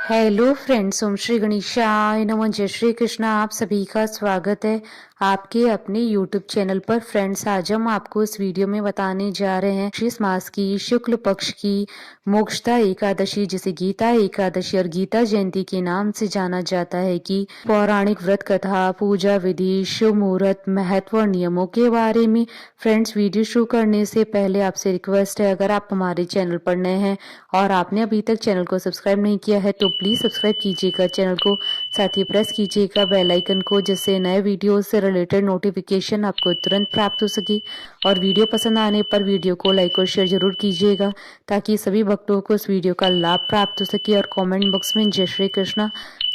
Hello friends, ओम श्री गणेशाय नमः। जय श्री कृष्ण। आप सभी का स्वागत है आपके अपने यूट्यूब चैनल पर। फ्रेंड्स, आज हम आपको इस वीडियो में बताने जा रहे हैं इस मास की शुक्ल पक्ष की मोक्षदा एकादशी, जिसे गीता एकादशी और गीता जयंती के नाम से जाना जाता है, कि पौराणिक व्रत कथा, पूजा विधि, शुभ मुहूर्त, महत्व और नियमों के बारे में। फ्रेंड्स, वीडियो शुरू करने से पहले आपसे रिक्वेस्ट है, अगर आप हमारे चैनल पर नए हैं और आपने अभी तक चैनल को सब्सक्राइब नहीं किया है तो प्लीज सब्सक्राइब कीजिएगा चैनल को, साथ ही प्रेस कीजिएगा बेल आइकन को, जिससे नए वीडियो से रिलेटेड नोटिफिकेशन आपको तुरंत प्राप्त हो सके। और वीडियो पसंद आने पर वीडियो को लाइक और शेयर जरूर कीजिएगा, ताकि सभी भक्तों को इस वीडियो का लाभ प्राप्त हो सके। और कमेंट बॉक्स में जय श्री कृष्ण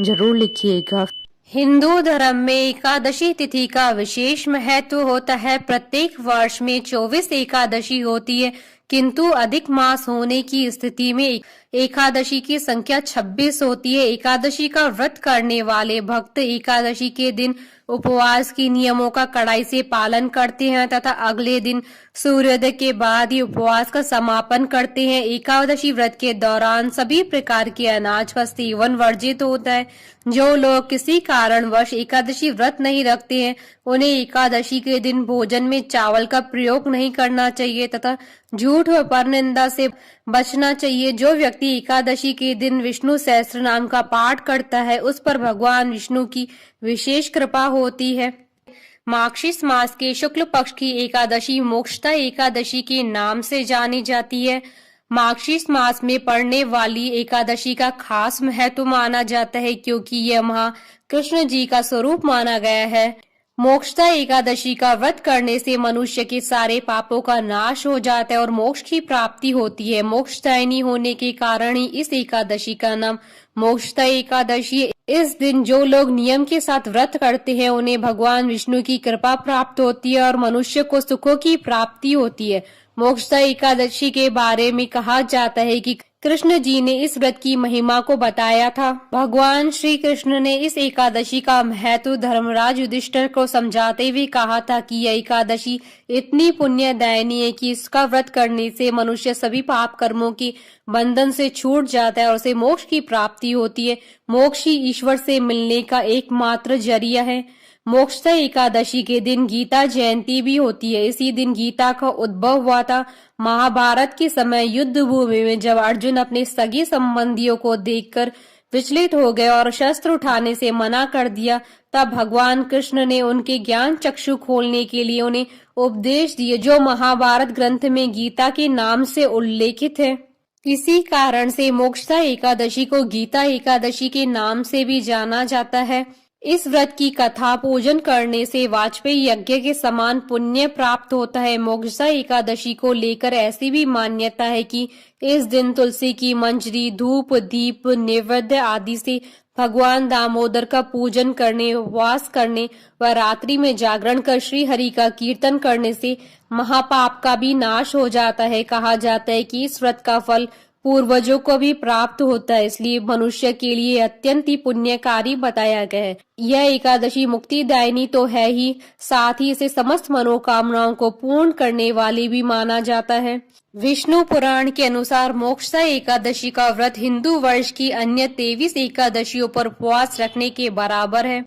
जरूर लिखिएगा। हिंदू धर्म में एकादशी तिथि का विशेष महत्व होता है। प्रत्येक वर्ष में 24 एकादशी होती है, किंतु अधिक मास होने की स्थिति में एकादशी की संख्या 26 होती है। एकादशी का व्रत करने वाले भक्त एकादशी के दिन उपवास के नियमों का कड़ाई से पालन करते हैं तथा अगले दिन सूर्योदय के बाद ही उपवास का समापन करते हैं। एकादशी व्रत के दौरान सभी प्रकार के अनाज का सेवन वर्जित होता है। जो लोग किसी कारणवश एकादशी व्रत नहीं रखते हैं, उन्हें एकादशी के दिन भोजन में चावल का प्रयोग नहीं करना चाहिए तथा झूठ व परनिंदा से बचना चाहिए। जो व्यक्ति एकादशी के दिन विष्णु सहस्त्र नाम का पाठ करता है, उस पर भगवान विष्णु की विशेष कृपा होती है। मार्गशीर्ष मास के शुक्ल पक्ष की एकादशी मोक्षदा एकादशी के नाम से जानी जाती है। मार्गशीर्ष मास में पड़ने वाली एकादशी का खास महत्व माना जाता है, क्योंकि यह महा कृष्ण जी का स्वरूप माना गया है। मोक्षदा एकादशी का व्रत करने से मनुष्य के सारे पापों का नाश हो जाता है और मोक्ष की प्राप्ति होती है। मोक्षदायिनी होने के कारण ही इस एकादशी का नाम मोक्षदा एकादशी है। इस दिन जो लोग नियम के साथ व्रत करते हैं, उन्हें भगवान विष्णु की कृपा प्राप्त होती है और मनुष्य को सुखों की प्राप्ति होती है। मोक्षदा एकादशी के बारे में कहा जाता है कि कृष्ण जी ने इस व्रत की महिमा को बताया था। भगवान श्री कृष्ण ने इस एकादशी का महत्व धर्मराज युधिष्ठिर को समझाते हुए कहा था कि यह एकादशी इतनी पुण्यदायिनी है कि इसका व्रत करने से मनुष्य सभी पाप कर्मों के बंधन से छूट जाता है और उसे मोक्ष की प्राप्ति होती है। मोक्ष ही ईश्वर से मिलने का एकमात्र जरिया है। मोक्षदा एकादशी के दिन गीता जयंती भी होती है। इसी दिन गीता का उद्भव हुआ था। महाभारत के समय युद्ध भूमि में जब अर्जुन अपने सगे संबंधियों को देखकर विचलित हो गए और शस्त्र उठाने से मना कर दिया, तब भगवान कृष्ण ने उनके ज्ञान चक्षु खोलने के लिए उन्हें उपदेश दिए, जो महाभारत ग्रंथ में गीता के नाम से उल्लेखित है। इसी कारण से मोक्षदा एकादशी को गीता एकादशी के नाम से भी जाना जाता है। इस व्रत की कथा पूजन करने से वाजपेयी यज्ञ के समान पुण्य प्राप्त होता है। मोक्षदा एकादशी को लेकर ऐसी भी मान्यता है कि इस दिन तुलसी की मंजरी, धूप, दीप, नैवेद्य आदि से भगवान दामोदर का पूजन करने, उपवास करने व रात्रि में जागरण कर श्री हरि का कीर्तन करने से महापाप का भी नाश हो जाता है। कहा जाता है कि इस व्रत का फल पूर्वजों को भी प्राप्त होता है, इसलिए मनुष्य के लिए अत्यंत ही पुण्यकारी बताया गया है। यह एकादशी मुक्तिदायिनी तो है ही, साथ ही इसे समस्त मनोकामनाओं को पूर्ण करने वाली भी माना जाता है। विष्णु पुराण के अनुसार मोक्षदा एकादशी का व्रत हिंदू वर्ष की अन्य 23 एकादशियों पर उपवास रखने के बराबर है।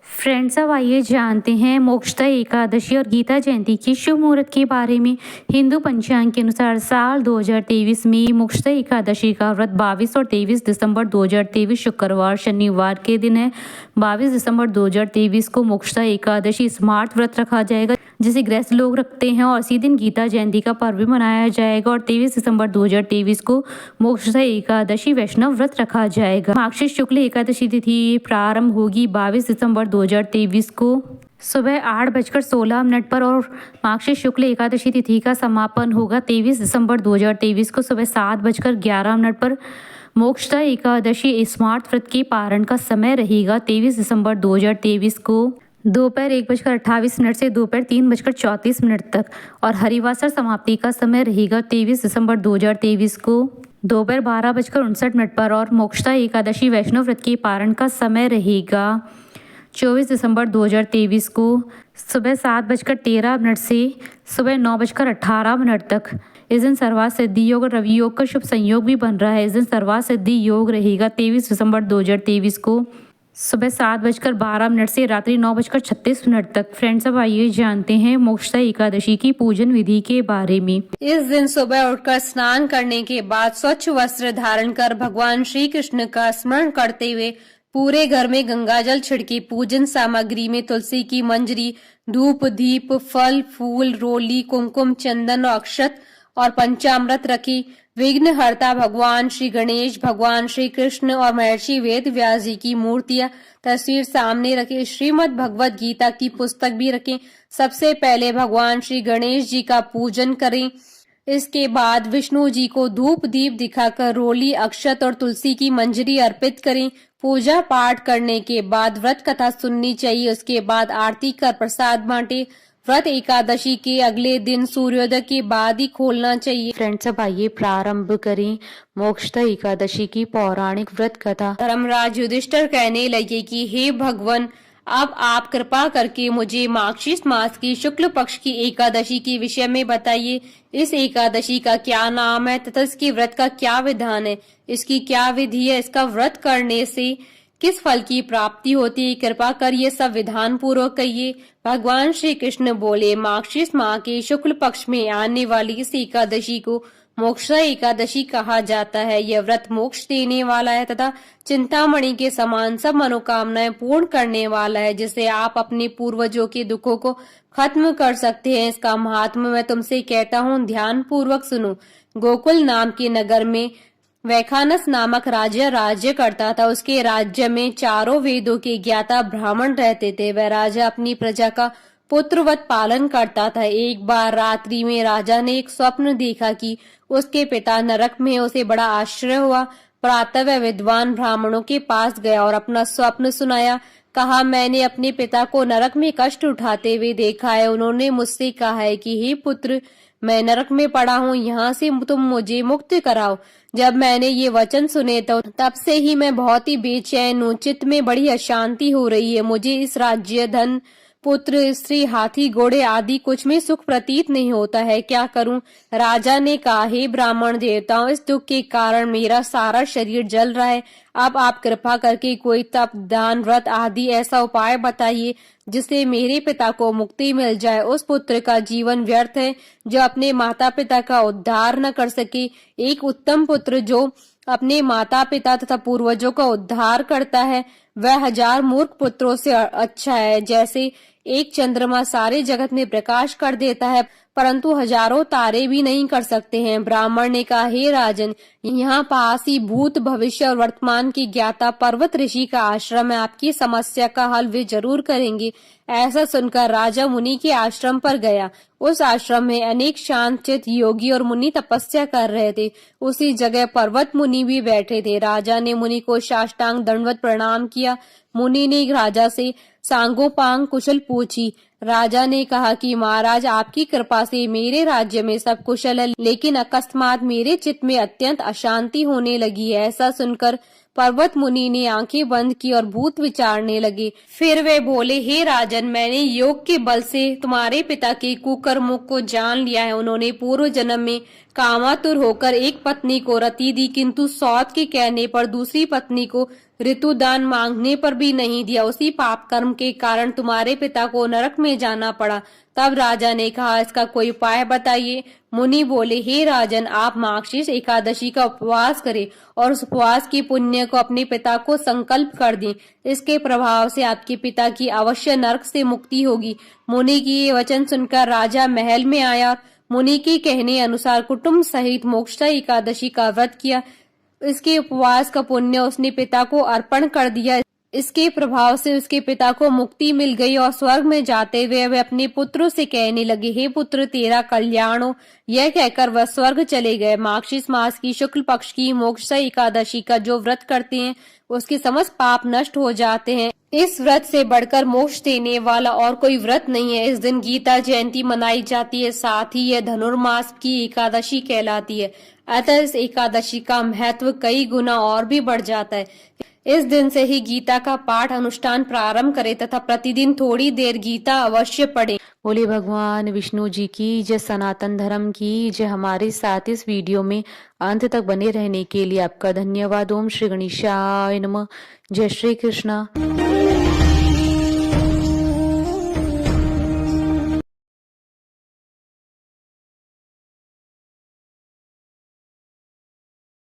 फ्रेंड्स, अब आइए जानते हैं मोक्षदा एकादशी और गीता जयंती की शुभ मुहूर्त के बारे में। हिंदू पंचांग के अनुसार साल 2023 में मोक्षदा एकादशी का व्रत 22 और 23 दिसंबर 2023 शुक्रवार शनिवार के दिन है। 22 दिसंबर 2023 को मोक्षदा एकादशी स्मार्त व्रत रखा जाएगा, जिसे गृहस्थ लोग रखते हैं, और इसी दिन गीता जयंती का पर्व भी मनाया जाएगा। और 23 दिसंबर 2023 को मोक्षदा एकादशी वैष्णव व्रत रखा जाएगा। मार्गशीर्ष शुक्ल एकादशी तिथि प्रारंभ होगी 22 दिसंबर 2023 को सुबह 8:16 पर और मार्गशीर्ष शुक्ल एकादशी तिथि का समापन होगा 23 दिसंबर 2023 को सुबह 7:11 पर। मोक्षदा एकादशी स्मार्त व्रत के पारण का समय रहेगा 23 दिसंबर 2023 को दोपहर 1:28 से दोपहर 3:34 तक, और हरिवासर समाप्ति का समय रहेगा 23 दिसंबर 2023 को दोपहर 12:59 पर। और मोक्षदा एकादशी वैष्णव व्रत के पारण का समय रहेगा 24 दिसंबर 2023 को सुबह 7:13 से सुबह 9:18 तक। इस दिन सर्वार्थ सिद्धि योग और रवि योग का शुभ संयोग भी बन रहा है। इस दिन सर्वार्थ सिद्धि योग रहेगा 23 दिसंबर 2023 को सुबह 7:12 से रात्रि 9:36 तक। फ्रेंड्स, अब आइए जानते हैं मोक्षदा एकादशी की पूजन विधि के बारे में। इस दिन सुबह उठकर स्नान करने के बाद स्वच्छ वस्त्र धारण कर भगवान श्री कृष्ण का स्मरण करते हुए पूरे घर में गंगाजल छिड़के। पूजन सामग्री में तुलसी की मंजरी, धूप, दीप, फल, फूल, रोली, कुमकुम, चंदन और अक्षत और पंचामृत रखी। विघ्नहर्ता भगवान श्री गणेश, भगवान श्री कृष्ण और महर्षि वेद व्यास जी की मूर्तियां, तस्वीर सामने रखे। श्रीमद् भगवत गीता की पुस्तक भी रखें। सबसे पहले भगवान श्री गणेश जी का पूजन करें। इसके बाद विष्णु जी को धूप दीप दिखाकर रोली, अक्षत और तुलसी की मंजरी अर्पित करें। पूजा पाठ करने के बाद व्रत कथा सुननी चाहिए। उसके बाद आरती कर प्रसाद बांटे। व्रत एकादशी के अगले दिन सूर्योदय के बाद ही खोलना चाहिए। फ्रेंड्स, अब आइए प्रारंभ करें मोक्षदा एकादशी की पौराणिक व्रत कथा। धर्मराज युधिष्ठिर कहने लगे कि हे भगवान, अब आप कृपा करके मुझे मार्गशीर्ष मास की शुक्ल पक्ष की एकादशी के विषय में बताइए। इस एकादशी का क्या नाम है तथा इसके व्रत का क्या विधान है, इसकी क्या विधि है, इसका व्रत करने से किस फल की प्राप्ति होती है, कृपा कर ये सब विधान पूर्वक कहिए। भगवान श्री कृष्ण बोले, मार्गशीर्ष माह के शुक्ल पक्ष में आने वाली इस एकादशी को मोक्षदा एकादशी कहा जाता है। यह व्रत मोक्ष देने वाला है तथा चिंतामणि के समान सब मनोकामनाएं पूर्ण करने वाला है, जिससे आप अपने पूर्वजों के दुखों को खत्म कर सकते हैं। इसका महात्म्य मैं तुमसे कहता हूँ, ध्यान पूर्वक सुनो। गोकुल नाम के नगर में वैखानस नामक राजा राज्य करता था। उसके राज्य में चारों वेदों के ज्ञाता ब्राह्मण रहते थे। वह राजा अपनी प्रजा का पुत्रवत पालन करता था। एक बार रात्रि में राजा ने एक स्वप्न देखा कि उसके पिता नरक में। उसे बड़ा आश्चर्य हुआ। प्रातः वह विद्वान ब्राह्मणों के पास गया और अपना स्वप्न सुनाया। कहा, मैंने अपने पिता को नरक में कष्ट उठाते हुए देखा है। उन्होंने मुझसे कहा है कि हे पुत्र, मैं नरक में पड़ा हूँ, यहाँ से तुम मुझे मुक्त कराओ। जब मैंने ये वचन सुने तो तब से ही मैं बहुत ही बेचैन हूँ। चित्त में बड़ी अशांति हो रही है। मुझे इस राज्य, धन, पुत्र, स्त्री, हाथी, घोड़े आदि कुछ में सुख प्रतीत नहीं होता है। क्या करूं? राजा ने कहा, हे ब्राह्मण देवताओं, इस दुख के कारण मेरा सारा शरीर जल रहा है। अब आप कृपा करके कोई तप, दान, व्रत आदि ऐसा उपाय बताइए जिससे मेरे पिता को मुक्ति मिल जाए। उस पुत्र का जीवन व्यर्थ है जो अपने माता पिता का उद्धार न कर सके। एक उत्तम पुत्र जो अपने माता पिता तथा पूर्वजों का उद्धार करता है, वह 1000 मूर्ख पुत्रों से अच्छा है। जैसे एक चंद्रमा सारे जगत में प्रकाश कर देता है, परंतु हजारों तारे भी नहीं कर सकते हैं। ब्राह्मण ने कहा, हे राजन, यहाँ पास ही भूत, भविष्य और वर्तमान की ज्ञाता पर्वत ऋषि का आश्रम है। आपकी समस्या का हल वे जरूर करेंगे। ऐसा सुनकर राजा मुनि के आश्रम पर गया। उस आश्रम में अनेक शांतचित्त योगी और मुनि तपस्या कर रहे थे। उसी जगह पर्वत मुनि भी बैठे थे। राजा ने मुनि को साष्टांग दंडवत प्रणाम किया। मुनि ने राजा से सांगोपांग कुशल पूछी। राजा ने कहा कि महाराज, आपकी कृपा से मेरे राज्य में सब कुशल है, लेकिन अकस्मात मेरे चित्त में अत्यंत अशांति होने लगी है। ऐसा सुनकर पर्वत मुनि ने आंखें बंद की और भूत विचारने लगे। फिर वे बोले, हे राजन, मैंने योग के बल से तुम्हारे पिता के कुकर्मों को जान लिया है। उन्होंने पूर्व जन्म में कामातुर होकर एक पत्नी को रति दी, किंतु सौत के कहने पर दूसरी पत्नी को ऋतुदान मांगने पर भी नहीं दिया। उसी पाप कर्म के कारण तुम्हारे पिता को नरक में जाना पड़ा। तब राजा ने कहा, इसका कोई उपाय बताइए। मुनि बोले, हे राजन, आप मार्गशीर्ष एकादशी का उपवास करें और उस उपवास की पुण्य को अपने पिता को संकल्प कर दें। इसके प्रभाव से आपके पिता की अवश्य नरक से मुक्ति होगी। मुनि की ये वचन सुनकर राजा महल में आया और मुनि के कहने अनुसार कुटुंब सहित मोक्षदा एकादशी का व्रत किया। इसके उपवास का पुण्य उसने पिता को अर्पण कर दिया। इसके प्रभाव से उसके पिता को मुक्ति मिल गई और स्वर्ग में जाते हुए वे अपने पुत्रों से कहने लगे, हे पुत्र, तेरा कल्याण हो। यह कहकर वह स्वर्ग चले गए। मार्गशीर्ष मास की शुक्ल पक्ष की मोक्षदा एकादशी का जो व्रत करते हैं उसके समस्त पाप नष्ट हो जाते हैं। इस व्रत से बढ़कर मोक्ष देने वाला और कोई व्रत नहीं है। इस दिन गीता जयंती मनाई जाती है। साथ ही यह धनुर्मास की एकादशी कहलाती है। अतः इस एकादशी का महत्व कई गुना और भी बढ़ जाता है। इस दिन से ही गीता का पाठ अनुष्ठान प्रारंभ करें तथा प्रतिदिन थोड़ी देर गीता अवश्य पढ़ें। बोले भगवान विष्णु जी की जय, सनातन धर्म की जय। हमारे साथ इस वीडियो में अंत तक बने रहने के लिए आपका धन्यवाद। ओम श्री गणेशाय नमः। जय श्री कृष्ण।